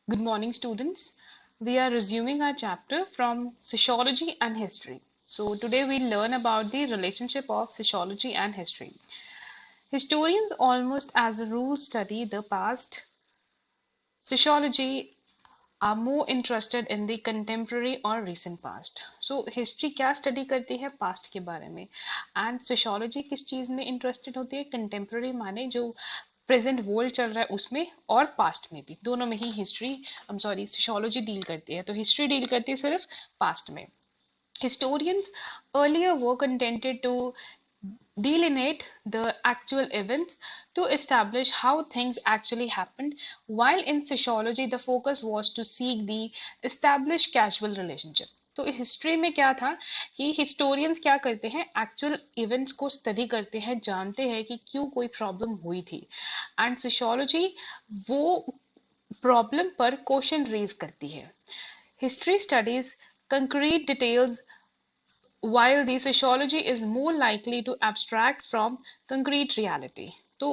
Good morning, students. We are resuming our chapter from sociology and history. So, today we'll learn about the relationship of sociology and history. Historians almost as a rule study the past. Sociology are more interested in the contemporary or recent past. So, history क्या study करती है past के बारे में and sociology किस चीज़ में interested होती है contemporary माने जो प्रेजेंट वर्ल्ड चल रहा है उसमें और पास्ट में भी दोनों में ही हिस्ट्री सोशियोलॉजी डील करती है तो हिस्ट्री डील करती है सिर्फ पास्ट में historians earlier were contented to delineate the actual events to establish how things actually happened, while in sociology the focus was to seek the established causal relationship. तो history में क्या था कि historians क्या करते हैं एक्चुअल इवेंट्स को study करते हैं जानते हैं कि क्यों कोई प्रॉब्लम हुई थी एंड सोशियोलॉजी वो प्रॉब्लम पर क्वेश्चन रेज करती है history studies concrete details while the sociology is more likely to abstract from concrete reality. तो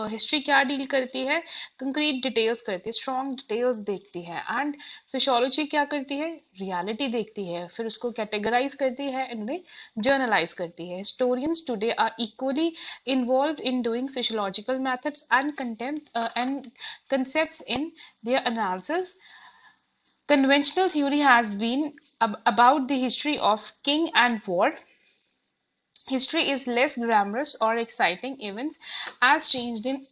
हिस्ट्री क्या डील करती है कंक्रीट डिटेल्स करती है स्ट्रॉन्ग डिटेल्स देखती है एंड सोशियोलॉजी क्या करती है रियलिटी देखती है फिर उसको कैटेगराइज करती है एंड उन्हें जर्नलाइज करती है historians today are equally involved in doing sociological methods and concepts in their analysis. Conventional theory has been about the history of king and war. History is less glamorous or exciting events as changed in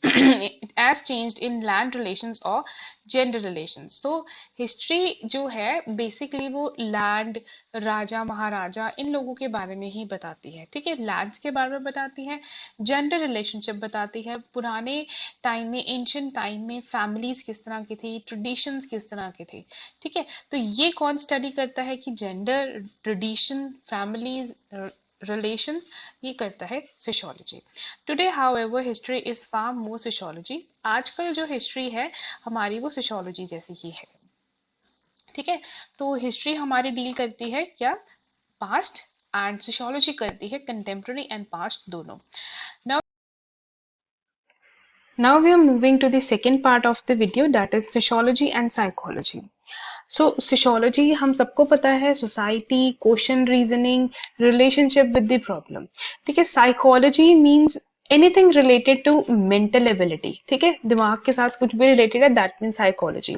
as changed in land relations or gender relations. So history जो है basically वो land राजा महाराजा इन लोगों के बारे में ही बताती है ठीक है lands के बारे में बताती है gender relationship बताती है पुराने टाइम में ancient टाइम में families किस तरह की थी traditions किस तरह के थे ठीक है तो ये कौन स्टडी करता है कि gender tradition families relations ये करता है sociology today however history is far more sociology आजकल जो हिस्ट्री है हमारी वो सोशियोलॉजी जैसी ही है ठीक है तो हिस्ट्री हमारी डील करती है क्या पास्ट एंड सोशियोलॉजी करती है कंटेम्प्रेरी एंड पास्ट दोनों now we are moving to the second part of the video that is sociology and psychology sociology हम सबको पता है society question reasoning relationship with the problem ठीक है psychology means anything related to mental ability ठीक है दिमाग के साथ कुछ भी रिलेटेड है that mean psychology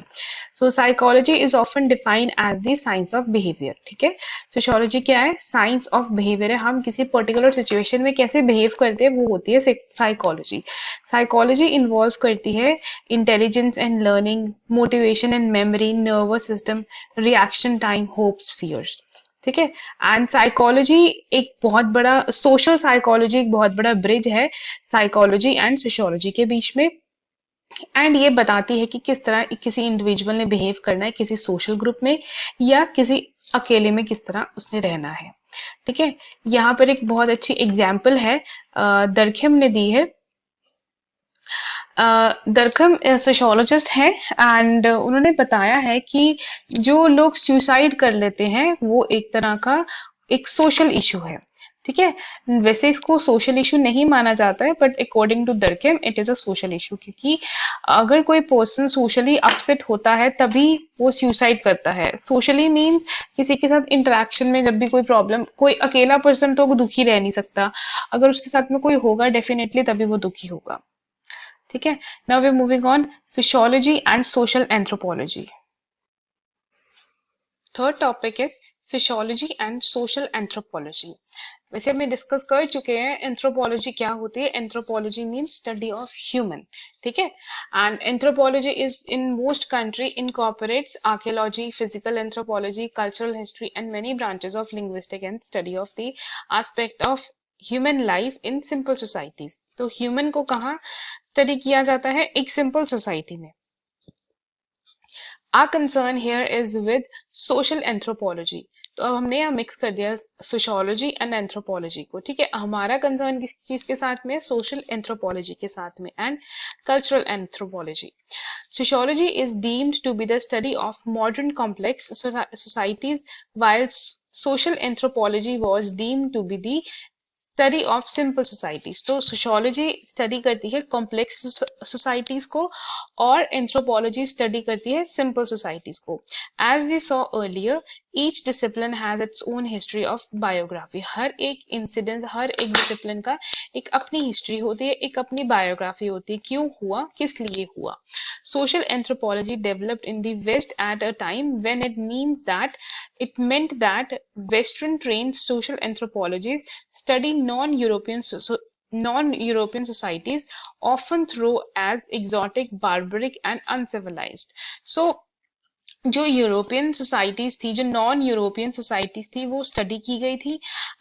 so psychology is often defined as the science of behaviour ठीक है सोशियोलॉजी क्या है साइंस ऑफ बिहेवियर है हम किसी पर्टिकुलर सिचुएशन में कैसे बिहेव करते हैं वो होती है साइकोलॉजी साइकोलॉजी इन्वॉल्व करती है intelligence and learning motivation and memory nervous system reaction time hopes fears ठीक है एंड साइकोलॉजी एक बहुत बड़ा सोशल साइकोलॉजी एक बहुत बड़ा ब्रिज है साइकोलॉजी एंड सोशियोलॉजी के बीच में एंड ये बताती है कि किस तरह किसी इंडिविजुअल ने बिहेव करना है किसी सोशल ग्रुप में या किसी अकेले में किस तरह उसने रहना है ठीक है यहाँ पर एक बहुत अच्छी एग्जाम्पल है दरखम ने दी है दरखम सोशियोलॉजिस्ट है एंड उन्होंने बताया है कि जो लोग सुसाइड कर लेते हैं वो एक तरह का एक सोशल इशू है ठीक है वैसे इसको सोशल इशू नहीं माना जाता है but according to Durkheim it is a social issue क्योंकि अगर कोई पर्सन सोशली अपसेट होता है तभी वो सुसाइड करता है सोशली मींस किसी के साथ इंटरेक्शन में जब भी कोई प्रॉब्लम कोई अकेला पर्सन तो दुखी रह नहीं सकता अगर उसके साथ में कोई होगा डेफिनेटली तभी वो दुखी होगा ठीक है now we are moving on sociology and social anthropology third topic is sociology and social anthropology वैसे हम डिस्कस कर चुके हैं एंथ्रोपोलॉजी क्या होती है anthropology means study of human ठीक है and anthropology is in most country incorporates archaeology physical anthropology cultural history and many branches of linguistic and study of the aspect of human life in simple societies तो human को कहाँ study किया जाता है एक simple society में Our concern here is with social anthropology. तो अब हमने यहाँ मिक्स कर दिया सोशियोलॉजी एंड एंथ्रोपोलॉजी को ठीक है हमारा कंसर्न किस चीज के साथ में सोशल एंथ्रोपोलॉजी के साथ में and cultural anthropology Sociology is deemed to be the study of modern complex societies, while social anthropology was deemed to be the study of simple societies. तो sociology study करती है complex societies को और anthropology study करती है simple societies को. As we saw earlier, each discipline has its own history of biography. हर एक incident, हर एक discipline का एक अपनी history होती है, एक अपनी biography होती है, क्यों हुआ, किस लिए हुआ. Social anthropology developed in the West at a time when it meant that Western trained social anthropologists study non-European societies, often through as exotic, barbaric, and uncivilized. So जो यूरोपियन सोसाइटीज थी, जो नॉन यूरोपियन सोसाइटीज थी, वो study की गई थी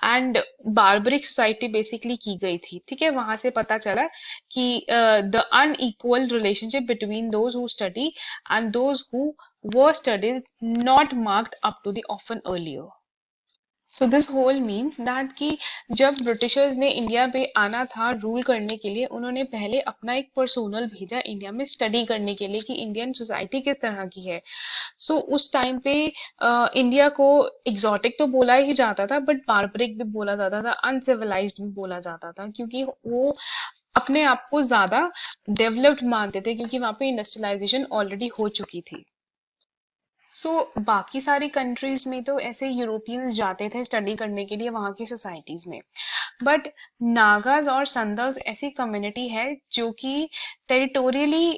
and barbaric society basically की गई थी. ठीक है, वहां से पता चला कि the unequal relationship between those who study and those who were studies not marked up to the often earlier. So this whole means that कि जब ब्रिटिशर्स ने इंडिया पे आना था रूल करने के लिए, उन्होंने पहले अपना एक पर्सोनल भेजा इंडिया में स्टडी करने के लिए कि इंडियन सोसाइटी किस तरह की है. सो उस टाइम पे इंडिया को एग्जॉटिक तो बोला ही जाता था, बट बार्बरिक भी बोला जाता था, अनसिविलाइज्ड भी बोला जाता था, क्योंकि वो अपने आप को ज्यादा डेवलप्ड मानते थे, क्योंकि वहां पे इंडस्ट्रियलाइजेशन ऑलरेडी हो चुकी थी. बाकी सारी कंट्रीज में तो ऐसे यूरोपियंस जाते थे स्टडी करने के लिए वहां की सोसाइटीज में, बट नागाज और संदल्स ऐसी कम्युनिटी है जो कि टेरिटोरियली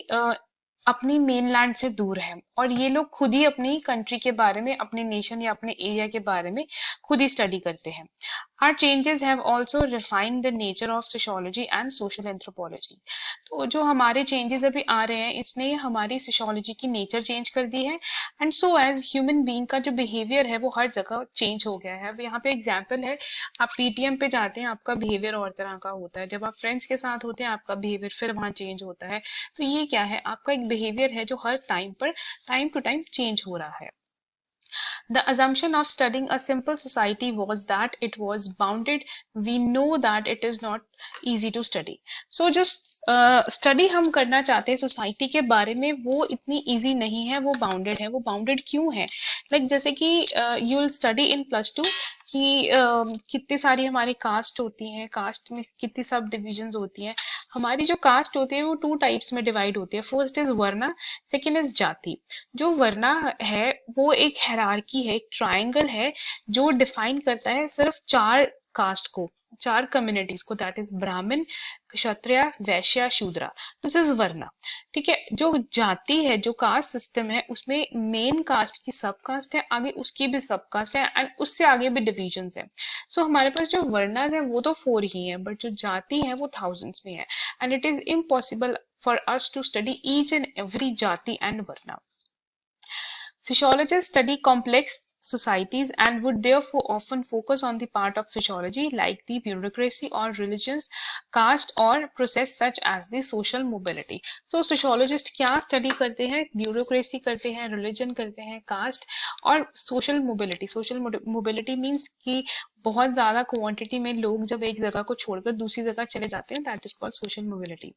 अपनी मेनलैंड से दूर है, और ये लोग खुद ही अपनी कंट्री के बारे में, अपने नेशन या अपने एरिया के बारे में खुद ही स्टडी करते हैं. Our changes have also refined the nature of sociology and social anthropology. तो जो हमारे चेंजेस अभी आ रहे हैं, इसने हमारी सोशियोलॉजी की नेचर चेंज कर दी है, and so as human being का जो बिहेवियर है वो हर जगह चेंज हो गया है. अब यहाँ पे एग्जांपल है, आप पीटीएम पे जाते हैं, आपका बिहेवियर और तरह का होता है, जब आप फ्रेंड्स के साथ होते हैं आपका बिहेवियर फिर वहाँ चेंज होता है. तो ये क्या है, आपका एक बिहेवियर है जो हर टाइम पर टाइम टू टाइम चेंज हो रहा है. The assumption of studying a simple society was that it was bounded. We know that it is not easy to study. So जो स्टडी हम करना चाहते हैं सोसाइटी के बारे में, वो इतनी easy नहीं है, वो bounded है. वो bounded क्यों है? Like जैसे कि you will study in +2 कि कितनी सारी हमारी कास्ट होती हैं, कास्ट में कितनी सब डिविजन्स होती हैं. हमारी जो कास्ट होती है वो 2 टाइप्स में डिवाइड होती है. First is varna, second is jati. जो वर्ना है वो एक हायरार्की है, एक ट्रायंगल है जो डिफाइन करता है सिर्फ 4 कास्ट को, 4 कम्युनिटीज को, दैट इज ब्राह्मण, क्षत्रिय, वैश्य, शूद्रा. दिस इज वर्ना. ठीक है, जो जाति है, जो कास्ट सिस्टम है, उसमें मेन कास्ट की सब कास्ट है, आगे उसकी भी सब कास्ट है, एंड उससे आगे भी डिविजन्स है. सो हमारे पास जो वर्नाज है वो तो 4 ही है, बट जो जाति है वो थाउजेंड्स में है, and it is impossible for us to study each and every jati and varna. Sociologists study complex societies and would therefore often focus on the part of sociology like the bureaucracy or religions, caste or process such as the social mobility. So sociologist क्या study करते हैं? Bureaucracy करते हैं, religion करते हैं, caste और social mobility. Social mobility means कि बहुत ज़्यादा quantity में लोग जब एक जगह को छोड़कर दूसरी जगह चले जाते हैं, that is called social mobility.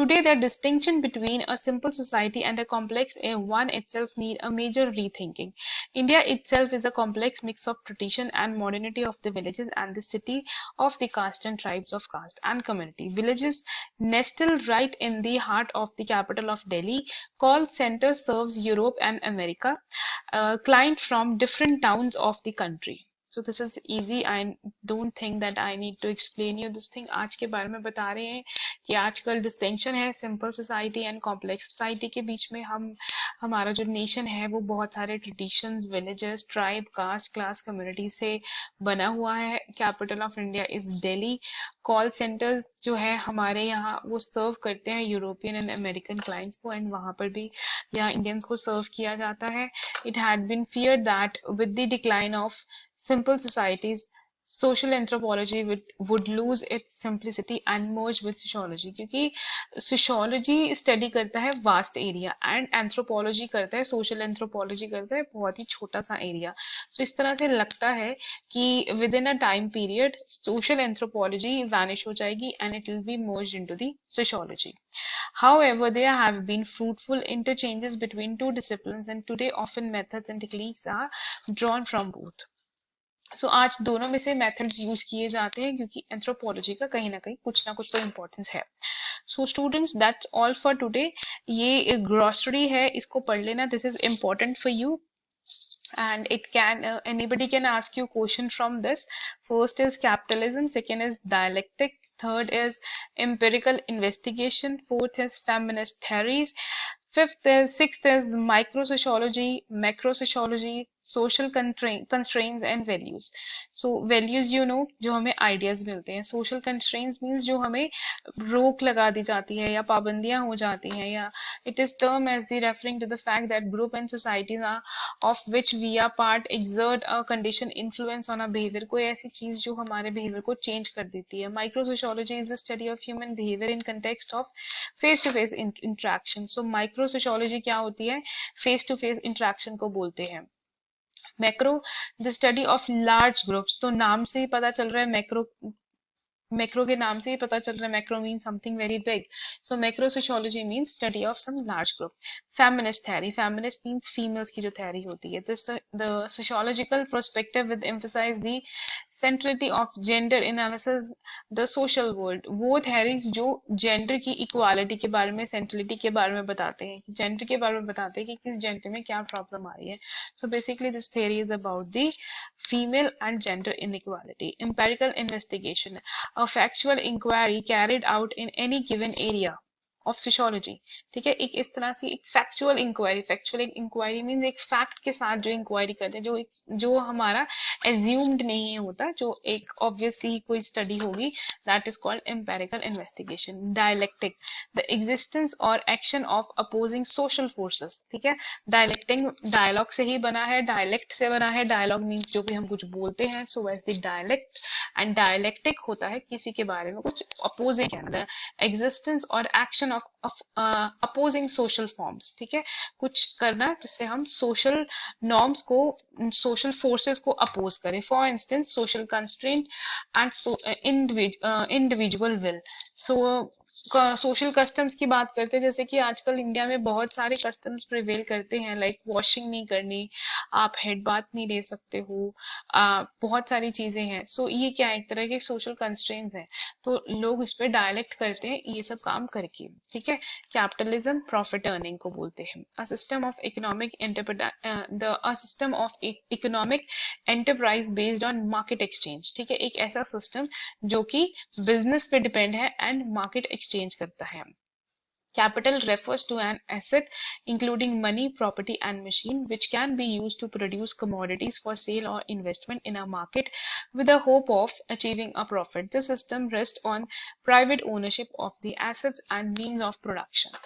Today, the distinction between a simple society and a complex one itself need a major rethinking. India itself is a complex mix of tradition and modernity of the villages and the city of the caste and tribes of caste and community. Villages nestled right in the heart of the capital of Delhi. Call center serves Europe and America. Client from different towns of the country. So this is easy. I don't think that I need to explain you this thing. आज के बारे में बता रहे हैं कि आजकल distinction है simple society and complex society के बीच में. हमारा जो नेशन है वो बहुत सारे traditions, villages, tribe, caste, class, community से बना हुआ है. Capital of India is Delhi. Call centres जो है हमारे यहाँ वो सर्व करते हैं यूरोपियन एंड अमेरिकन क्लाइंट्स को, एंड वहाँ पर भी यहाँ इंडियंस को सर्व किया जाता है. It had been feared that with the decline of simple societies social anthropology would lose its simplicity and merge with sociology, क्योंकि sociology study करता है vast area and anthropology करता है, social anthropology करता है बहुत ही छोटा सा area. So इस तरह से लगता है कि within a time period social anthropology vanish हो जाएगी and it will be merged into the sociology. However, there have been fruitful interchanges between 2 disciplines, and today often methods and techniques are drawn from both. सो आज दोनों में से methods use किए जाते हैं क्योंकि एंथ्रोपोलॉजी का कहीं ना कुछ तो इम्पोर्टेंस है. So students, that's all for today. ये ग्रॉसरी है, इसको पढ़ लेना. This is important for you and it can anybody can ask you question from this. First is capitalism, second is dialectics, third is empirical investigation, fourth is feminist theories, sixth is microsociology, macrosociology, social constraints and values. So values, you know, जो हमें ideas मिलते हैं. Social constraints means जो हमें रोक लगा दी जाती है या पाबंदियां हो जाती हैं, या it is termed as the referring to the fact that group and societies are of which we are part exert a condition influence on our behavior. कोई ऐसी चीज जो हमारे behavior को change कर देती है. Microsociology is the study of human behavior in context of face to face interaction. So microsociology क्या होती है? Face to face interaction को बोलते हैं. Macro, the study of large groups. तो नाम से ही पता चल रहा है मैक्रो, मैक्रो के नाम से ही पता चल रहा है macro mean something very big. So macro sociology mean study of some large group. Feminist theory, feminist means females की जो थ्योरी होती है. The sociological perspective with emphasize the centrality of gender analysis the social world. वो theories जो gender की equality के बारे में, सेंट्रलिटी के बारे में बताते हैं, जेंडर के बारे में बताते हैं कि किस जेंडर में क्या प्रॉब्लम आ रही है. So basically this theory is about the female and gender inequality. Empirical investigation, a factual inquiry carried out in any given area of sociology. ठीक है, एक इस तरह से एक factual inquiry means एक fact के साथ जो inquiry करते हैं, जो हमारा assumed नहीं होता, जो एक obvious ही कोई study होगी, that is called empirical investigation. Dialectic, the existence or action of opposing social forces. ठीक है, dialectic dialogue से ही बना है, dialect से बना है. dialogue means जो भी हम कुछ बोलते हैं, so as the dialect, and dialectic होता है किसी के बारे में कुछ opposing कहना है. existence और action of opposing social forms. ठीक है, कुछ करना जिससे हम social norms को, social forces को oppose करें. for instance, social constraint and so individual will. so social customs की बात करते हैं, जैसे कि आजकल इंडिया में बहुत सारे कस्टम्स प्रिवेल करते हैं, लाइक वॉशिंग नहीं करनी, आप हेड बाथ नहीं ले सकते हो, बहुत सारी चीजें हैं. सो ये क्या है, एक तरह के सोशल कंस्ट्रेंट्स हैं. तो लोग इस पे डायलेक्ट करते हैं ये सब काम करके. ठीक है, कैपिटलिज्म प्रॉफिट अर्निंग को बोलते हैं. A system of economic enterprise based on market exchange. ठीक है, एक ऐसा सिस्टम जो कि बिजनेस पे डिपेंड है एंड मार्केट एक्सचेंज करता है. Capital refers to an asset including money, property and machine which can be used to produce commodities for sale or investment in a market with the hope of achieving a profit. The system rests on private ownership of the assets and means of production.